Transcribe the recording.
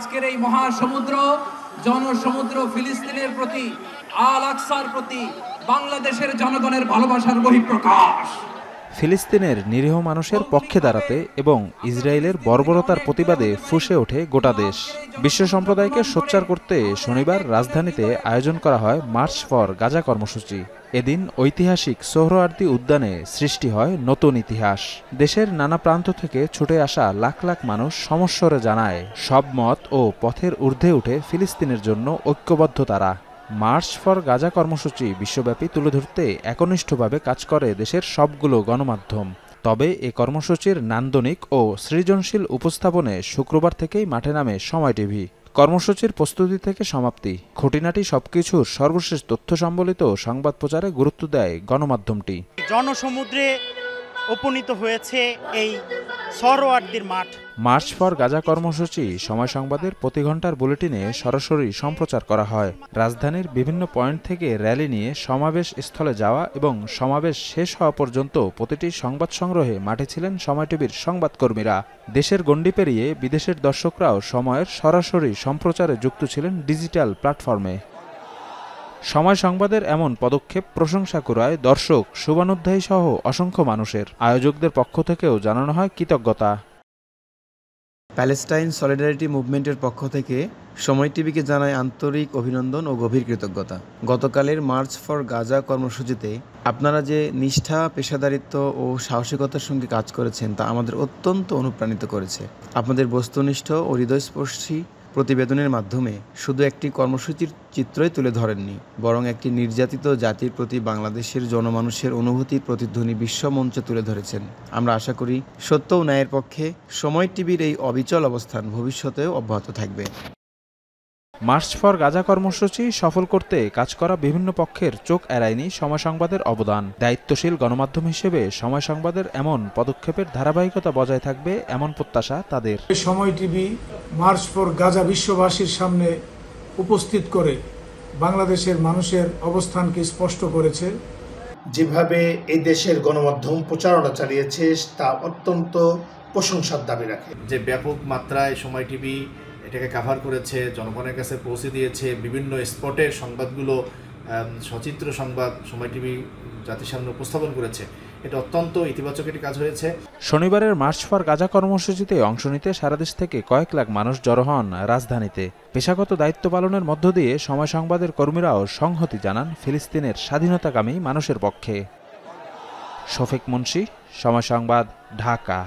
আজকের এই মহাসমুদ্র জনসমুদ্র ফিলিস্তিনের প্রতি, আল আকসার প্রতি বাংলাদেশের জনগণের ভালোবাসার বহিঃপ্রকাশ। ফিলিস্তিনের নিরীহ মানুষের পক্ষে দাঁড়াতে এবং ইসরায়েলের বর্বরতার প্রতিবাদে ফুঁসে ওঠে গোটা দেশ। বিশ্ব সম্প্রদায়কে সোচ্চার করতে শনিবার রাজধানীতে আয়োজন করা হয় মার্চ ফর গাজা কর্মসূচি। এদিন ঐতিহাসিক সোহরাওয়ার্দী উদ্যানে সৃষ্টি হয় নতুন ইতিহাস। দেশের নানা প্রান্ত থেকে ছুটে আসা লাখ লাখ মানুষ সমস্বরে জানায়, সব মত ও পথের ঊর্ধ্বে উঠে ফিলিস্তিনের জন্য ঐক্যবদ্ধ তারা। মার্চ ফর গাজা কর্মসূচি বিশ্বব্যাপী তুলে ধরতে একনিষ্ঠভাবে কাজ করে দেশের সবগুলো গণমাধ্যম। তবে এ কর্মসূচির নান্দনিক ও সৃজনশীল উপস্থাপনে শুক্রবার থেকেই মাঠে নামে সময় টিভি। কর্মসূচির প্রস্তুতি থেকে সমাপ্তি, খুঁটিনাটি সবকিছুর সর্বশেষ তথ্য সম্বলিত সংবাদ প্রচারে গুরুত্ব দেয় গণমাধ্যমটি। জনসমুদ্রে উপনীত হয়েছে এই সোহরাওয়ার্দীর মাঠ। মার্চ ফর গাজা কর্মসূচি সময় সংবাদের প্রতি ঘন্টার বুলেটিনে সরাসরি সম্প্রচার করা হয়। রাজধানীর বিভিন্ন পয়েন্ট থেকে র্যালি নিয়ে সমাবেশ স্থলে যাওয়া এবং সমাবেশ শেষ হওয়া পর্যন্ত প্রতিটি সংবাদ সংগ্রহে মাঠে ছিলেন সময় টিভির সংবাদকর্মীরা। দেশের গণ্ডি পেরিয়ে বিদেশের দর্শকরাও সময়ের সরাসরি সম্প্রচারে যুক্ত ছিলেন ডিজিটাল প্ল্যাটফর্মে। সময় সংবাদের এমন পদক্ষেপ প্রশংসা কুড়ায় দর্শক, শুভানুধ্যায়ী সহ অসংখ্য মানুষের। আয়োজকদের পক্ষ থেকেও জানানো হয় কৃতজ্ঞতা। প্যালেস্টাইন সলিডারিটি মুভমেন্টের পক্ষ থেকে সময় টিভিকে জানায় আন্তরিক অভিনন্দন ও গভীর কৃতজ্ঞতা। গতকালের মার্চ ফর গাজা কর্মসূচিতে আপনারা যে নিষ্ঠা, পেশাদারিত্ব ও সাহসিকতার সঙ্গে কাজ করেছেন তা আমাদের অত্যন্ত অনুপ্রাণিত করেছে। আপনাদের বস্তুনিষ্ঠ ও হৃদয়স্পর্শী প্রতিবেদনের মাধ্যমে শুধু একটি কর্মসূচির চিত্রই তুলে ধরেননি, বরং একটি নির্যাতিত জাতির প্রতি বাংলাদেশের জনমানুষের অনুভূতির প্রতিধ্বনি বিশ্বমঞ্চে তুলে ধরেছেন। আমরা আশা করি সত্য ও ন্যায়ের পক্ষে সময় টিভির এই অবিচল অবস্থান ভবিষ্যতেও অব্যাহত থাকবে। মার্চ ফর গাজা কর্মসূচি সফল করতে কাজ করা বিভিন্ন পক্ষের চোখ এড়ায়নি সময় সংবাদের অবদান। দায়িত্বশীল গণমাধ্যম হিসেবে সময় সংবাদের এমন পদক্ষেপের ধারাবাহিকতা বজায় থাকবে এমন প্রত্যাশা তাদের। সময় টিভি মার্চ ফর গাজা বিশ্ববাসীর সামনে উপস্থিত করে বাংলাদেশের মানুষের অবস্থানকে স্পষ্ট করেছে। যেভাবে এই দেশের গণমাধ্যম প্রচারণা চালিয়েছে তা অত্যন্ত প্রশংসার দাবি রাখে। যে ব্যাপক মাত্রায় সময় টিভি এটাকে কাভার করেছে, জনগণের কাছে পৌঁছে দিয়েছে, বিভিন্ন স্পটের সংবাদগুলো, সচিত্র সংবাদ সময় টিভি জাতির সামনে উপস্থাপন করেছে, এটা অত্যন্ত ইতিবাচক একটি কাজ হয়েছে। শনিবারের মার্চ ফর গাজা কর্মসূচিতে অংশ নিতে সারা দেশ থেকে কয়েক লাখ মানুষ জড়ো হন রাজধানীতে। পেশাগত দায়িত্ব পালনের মধ্য দিয়ে সময় সংবাদের কর্মীরাও সংহতি জানান ফিলিস্তিনের স্বাধীনতাকামী মানুষের পক্ষে। শফিক মুন্সি, সময় সংবাদ, ঢাকা।